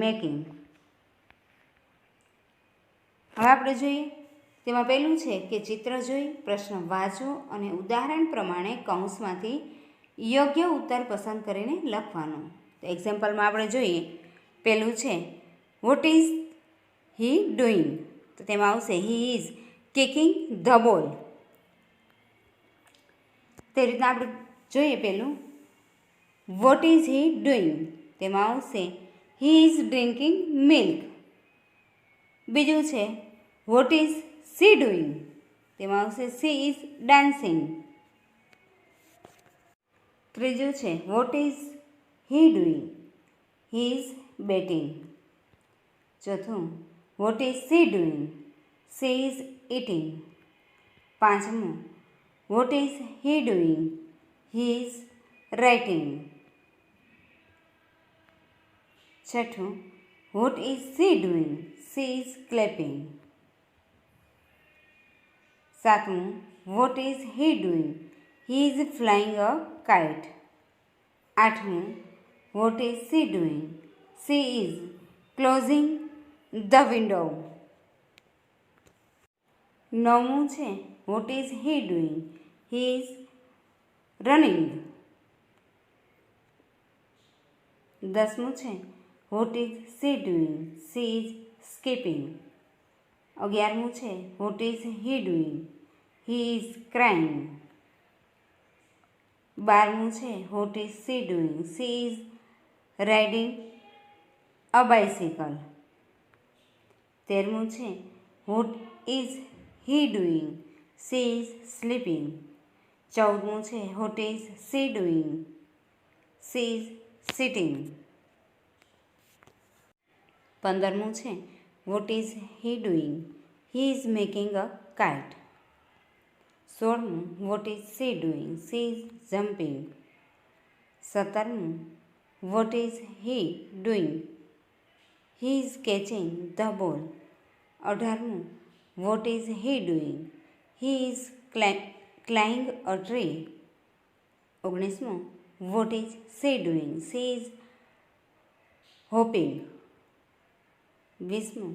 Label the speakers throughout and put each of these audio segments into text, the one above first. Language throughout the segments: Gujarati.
Speaker 1: મેકિંગ. હવે આપણે જોઈએ તેમાં પહેલું છે કે ચિત્ર જોઈ પ્રશ્ન વાંચો અને ઉદાહરણ પ્રમાણે કૌંસમાંથી યોગ્ય ઉત્તર પસંદ કરીને લખવાનો. તો એક્ઝામ્પલમાં આપણે જોઈએ પહેલું છે વોટ ઇઝ હી ડુઈંગ, તો તેમાં આવશે હી ઇઝ કિકિંગ ધ બોલ. તે રીતના આપણે જોઈએ પહેલું વોટ ઇઝ હી ડુઈંગ, તેમાં આવશે હી ઇઝ ડ્રિંકિંગ મિલ્ક. બીજું છે વોટ ઇઝ સી ડુઈંગ, તેમાં આવશે સી ઇઝ ડાન્સિંગ. ત્રીજું છે what is he doing, he is batting. ચોથું what is she doing, she is eating. પાંચમું what is he doing, he is writing. છઠ્ઠું what is she doing, she is clapping. સાતમું what is he doing, he is flying a kite. આઠમું what is she doing, she is closing the window. નવમું છે what is he doing, he is running. દસમું છે what is she doing, she is skipping. અગિયારમું છે what is he doing, he is crying. બારમું છે what is she doing, she is riding a bicycle. તેરમું છે what is he doing, she is sleeping. ચૌદમું છે what is she doing, she is sitting. 15મું છે what is he doing, he is making a kite. 16મું what is she doing, she is jumping. 17મું what is he doing, he is catching the બોલ. 18મું what is he doing, he is climbing a tree. 19મું what is she doing, she is hopping. 20મું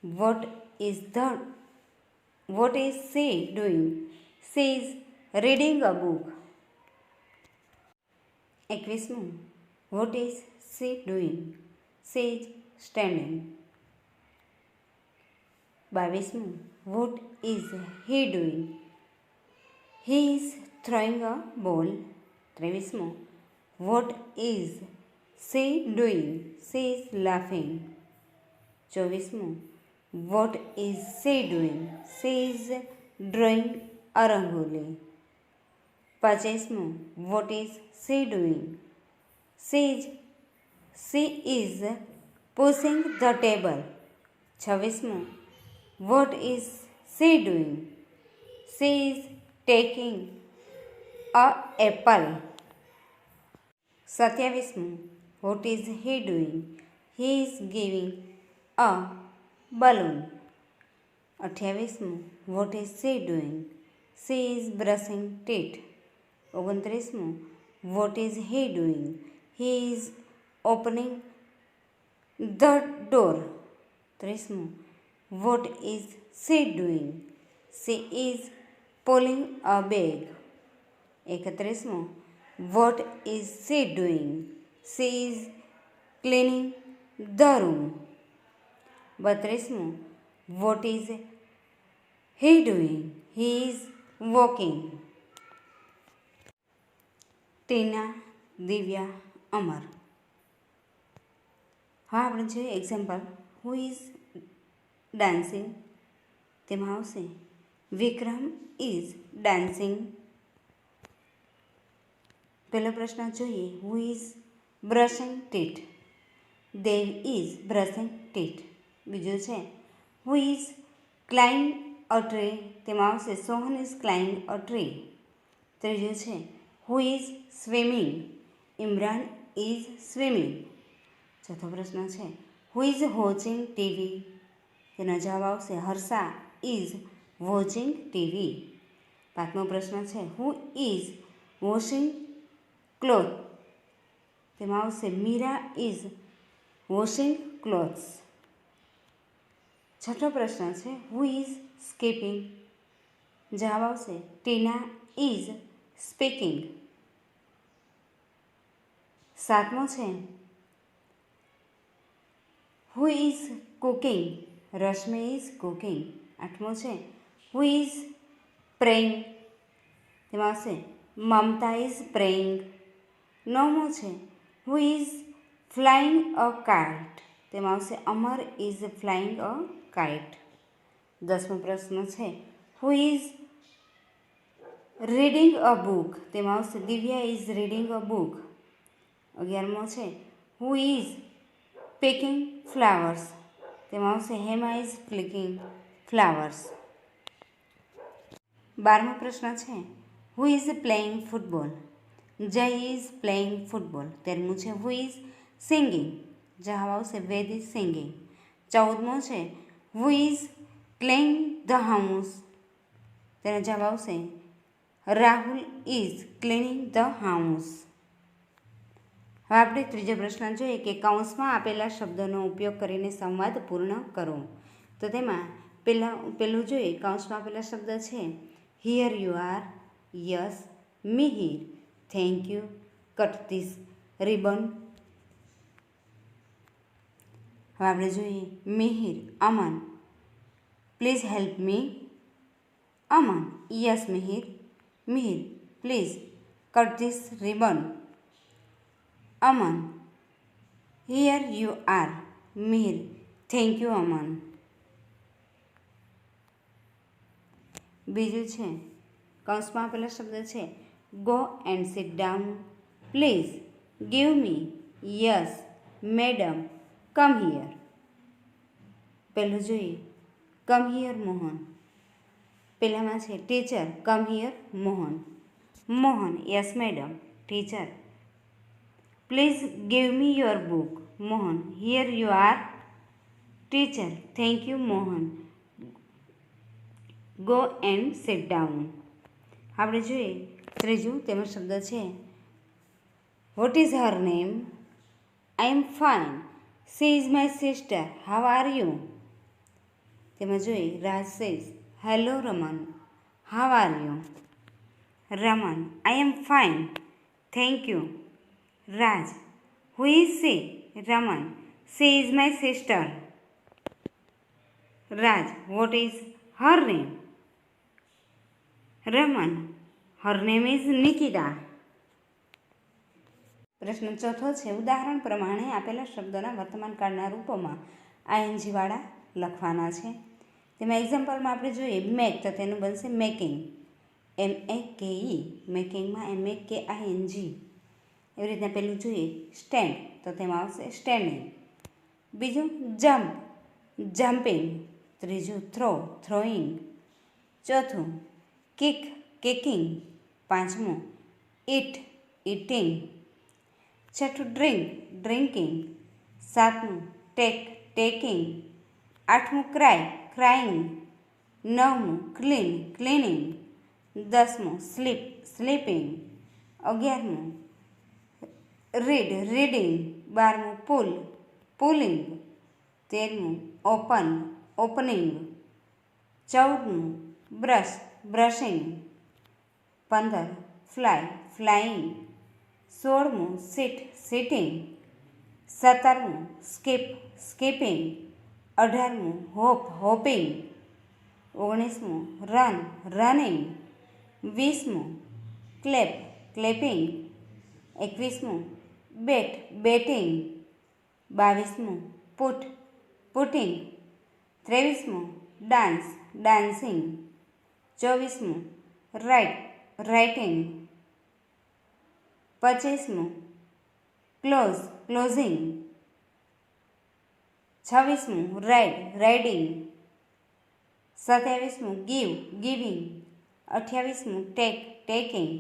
Speaker 1: what is she doing, she is reading a book. 21મું what is she doing, she is standing. 22મું what is he doing, he is throwing a ball. 23મું what is she doing, she is laughing. 24મું what is she doing, she is drawing a rangoli. 25મું what is she doing, she is pushing the table. 26મું what is she doing, she is taking a apple. 27મું what is he doing, he is giving a balloon. 28મું what is she doing, she is brushing teeth. 29મું what is he doing, he is opening the door. 30મું what is she doing, she is pulling a bag. 31મું what is she doing, she is cleaning the room. 32મું what is he doing, he is walking. ટીના, દિવ્યા, અમર. હા આપણે જોઈએ એક્ઝામ્પલ હુ ઇઝ ડાન્સિંગ, તેમાં આવશે વિક્રમ ઇઝ ડાન્સિંગ. પહેલો પ્રશ્ન જોઈએ who is brushing teeth, Dev is brushing teeth. બીજું છે who is climb a tree, તેમાં આવશે Sohan is climb a tree. ત્રીજું છે who is swimming, Imran is swimming. ચોથો પ્રશ્ન છે હુ ઇઝ વોચિંગ ટીવી, તેનો જવાબ આવશે હર્ષા ઇઝ વોચિંગ ટીવી. પાંચમો પ્રશ્ન છે હુ ઇઝ વોશિંગ ક્લોથ, તેમાં આવશે મીરા ઇઝ વોશિંગ ક્લોથ્સ. છઠ્ઠો પ્રશ્ન છે હુ ઇઝ સ્કીપિંગ. જવાબ આવશે ટીના ઇઝ સ્પીકિંગ. સાતમો છે who is cooking. Rashmi is cooking. આઠમો છે હુ ઇઝ પ્રેઇંગ. તેમાં આવશે મમતા ઇઝ પ્રેઇંગ. નવમો છે who is flying a kite. તેમાં આવશે Amar is flying a kite. દસમો પ્રશ્ન છે who is reading a book. તેમાં આવશે Divya is reading a book. 11મો છે હુ ઇઝ પિકિંગ ફ્લાવર્સ. તેમાં આવશે હેમા ઇઝ પ્લિકિંગ ફ્લાવર્સ. 12મો પ્રશ્ન છે who is playing football. Jay is playing football. 13મું છે હુ ઇઝ સિંગિંગ. જવાબ આવશે વેદ ઇઝ સિંગિંગ. 14મો છે who is clean the house. તેનો જવાબ આવશે Rahul is cleaning the house. હવે આપણે ત્રીજો પ્રશ્ન જોઈએ કે કૌંસમાં આપેલા શબ્દોનો ઉપયોગ કરીને સંવાદ પૂર્ણ કરો. તો તેમાં પહેલું જોઈએ કૌંસમાં આપેલા શબ્દ છે here you are, yes, Mihir, thank you, cut this ribbon. હવે આપણે જોઈએ Mihir, Aman, please help me. Aman, yes Mihir. Mihir, please cut this ribbon. Aman, here you are. Mihir, thank you Aman. બીજું છે કૌંસમાં આપેલા શબ્દ છે go and sit down, please, give me, yes, madam, come here. પહેલું જોઈએ કમ હિયર મોહન. પહેલામાં છે teacher, come here Mohan. Mohan, yes madam. Teacher, please give me your book. Mohan, here you are. Teacher, thank you Mohan. Go and sit down. આપણે જોઈએ ત્રીજું તેમાં શબ્દ છે what is her name. I am fine. She is my sister. How are you. તેમાં જોઈએ Raj says hello Raman. How are you. Raman, I am fine. Thank you. Raj, who is she. Raman, she is my sister. Raj, what is her name. Raman, her name is Nikita. પ્રશ્ન ચોથો છે ઉદાહરણ પ્રમાણે આપેલા શબ્દોના વર્તમાન કાળના રૂપોમાં આઈએનજી વાળા લખવાના છે. તેમાં એક્ઝામ્પલમાં આપણે જોઈએ મેક તો તેનું બનશે મેકિંગ, MEKE. મેકિંગમાં MEKING. એવી રીતના પેલું જોઈએ સ્ટેન્ડ તો તેમાં આવશે સ્ટેન્ડિંગ. બીજું જમ્પ, જમ્પિંગ. ત્રીજું થ્રો, થ્રોઈંગ. ચોથું કિક, કિકિંગ. પાંચમું ઇટ, ઇટિંગ. છઠ્ઠું ડ્રિંક, ડ્રિંકિંગ. સાતમું ટેક, ટેકિંગ. આઠમું ક્રાય, ક્રાઇંગ. નવમું ક્લીન, ક્લીનિંગ. 10મું સ્લીપ, સ્લીપિંગ. 11મું રીડ, રીડિંગ. 12મું પુલ, પુલિંગ. 13મું ઓપન, ઓપનિંગ. 14મું બ્રશ, બ્રશિંગ. 15 fly, flying. 16મું સીટ, સિટિંગ. 17મું સ્કીપ, સ્કીપિંગ. 18મું હોપ, હોપિંગ. 19મું રન, રનિંગ. 20મું ક્લેપ, ક્લેપિંગ. 21મું બેટ, બેટિંગ. 22મું પુટ, પુટિંગ. 23મું ડાન્સ, ડાન્સિંગ. 24મું right, writing. 25મું ક્લોઝ, ક્લોઝિંગ. 26મું રાઇડ, રાઇડિંગ. 27મું ગીવ, ગિવિંગ. 28મું ટેક, ટેકિંગ.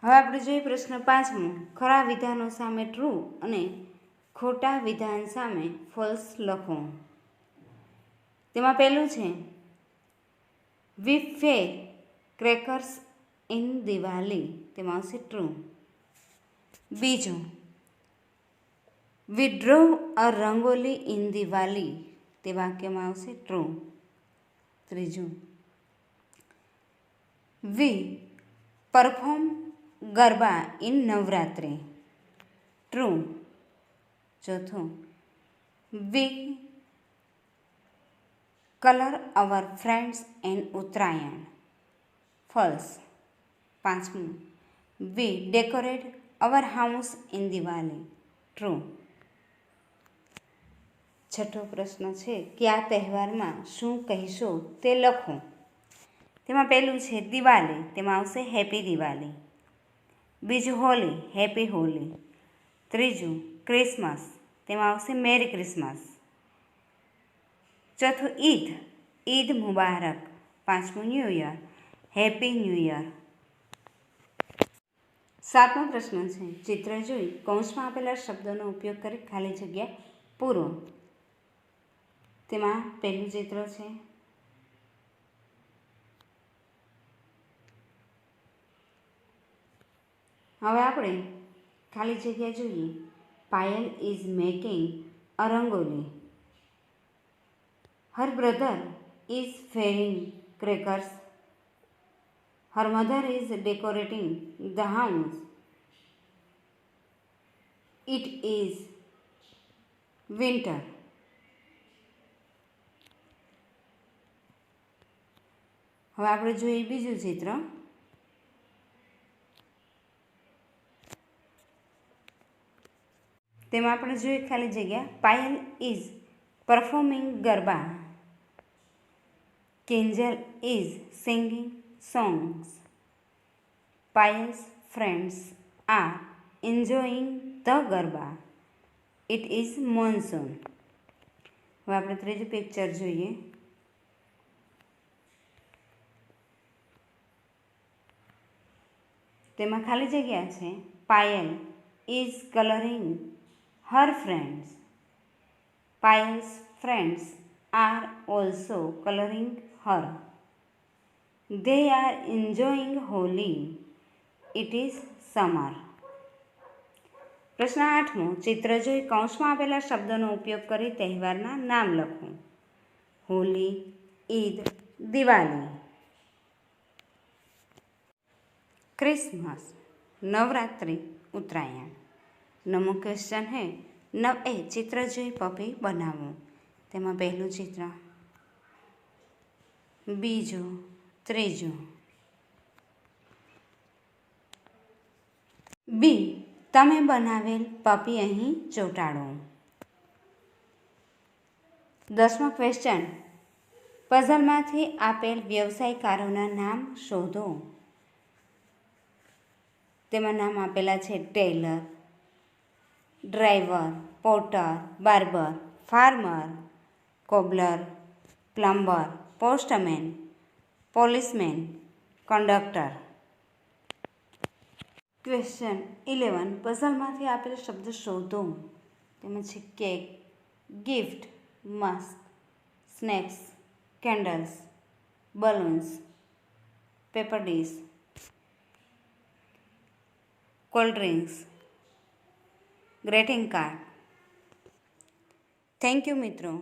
Speaker 1: હવે આપણે જોઈએ પ્રશ્ન 5મો ખરા વિધાનો સામે ટ્રુ અને ખોટા વિધાન સામે ફોલ્સ લખો. તેમાં પહેલું છે we fire crackers in Diwali. તેમાં આવશે ટ્રુ. બીજું, we draw a rangoli in Diwali, તે વાક્યમાં આવશે ટ્રુ. ત્રીજું, we perform garba in Navratri, true. ચોથું, we colour our friends and Uttarayan, false. પાંચમું, we decorate our house in Diwali, true. છઠ્ઠો પ્રશ્ન છે કે આ તહેવારમાં શું કહેશો તે લખો. તેમાં પહેલું છે દિવાળી, તેમાં આવશે હેપી દિવાળી. બીજું હોલી, હેપી હોલી. ત્રીજું ક્રિસમસ, તેમાં આવશે મેરી ક્રિસમસ. ચોથું ઈદ, ઈદ મુબારક. પાંચમું new year, happy new year. સાતમો પ્રશ્ન છે ચિત્ર જોઈ કૌંસમાં આપેલા શબ્દોનો ઉપયોગ કરી ખાલી જગ્યા પૂરો. તેમાં પહેલું ચિત્ર છે હવે આપણે ખાલી જગ્યા જોઈએ. Payal is making a rangoli. Her brother is firing crackers. Her mother is decorating the house. It is winter. હવે આપણે જોઈએ બીજું ચિત્ર. તેમાં આપણે જોઈએ ખાલી જગ્યા Payal is performing garba. Kinjal is singing songs. Payal's friends are enjoying the garba. It is monsoon. હવે આપણે ત્રીજું પિક્ચર જોઈએ. તેમાં ખાલી જગ્યા છે Payal is colouring her friends. Payal's friends are also colouring Har. They are enjoying Holi. It is summer. પ્રશ્ન 8મો ચિત્ર જોઈ કૌંસમાં આપેલા શબ્દોનો ઉપયોગ કરી તહેવારના નામ લખો. હોલી, ઈદ, દિવાળી. क्रिसमस, नवरात्रि, उत्तरायण. नवमो क्वेश्चन है चित्र जोई पपी बनावो. तेमां पहलुं चित्र, बीजो, त्रीजो. बी तमे बनावेल पपी अहीं ચોંટાડો. 10મો क्वेश्चन पजलमांथी आपेल व्यवसायकारोना नाम शोधो. તેમાં નામ આપેલા છે tailor, driver, porter, barber, farmer, cobbler, plumber, postman, policeman, conductor. Question 11 પઝલમાંથી આપેલ શબ્દ શોધો. તેમાં છે cake, gift, mask, snacks, candles, balloons, paper dish, cold drinks, greeting card. Thank you મિત્રો.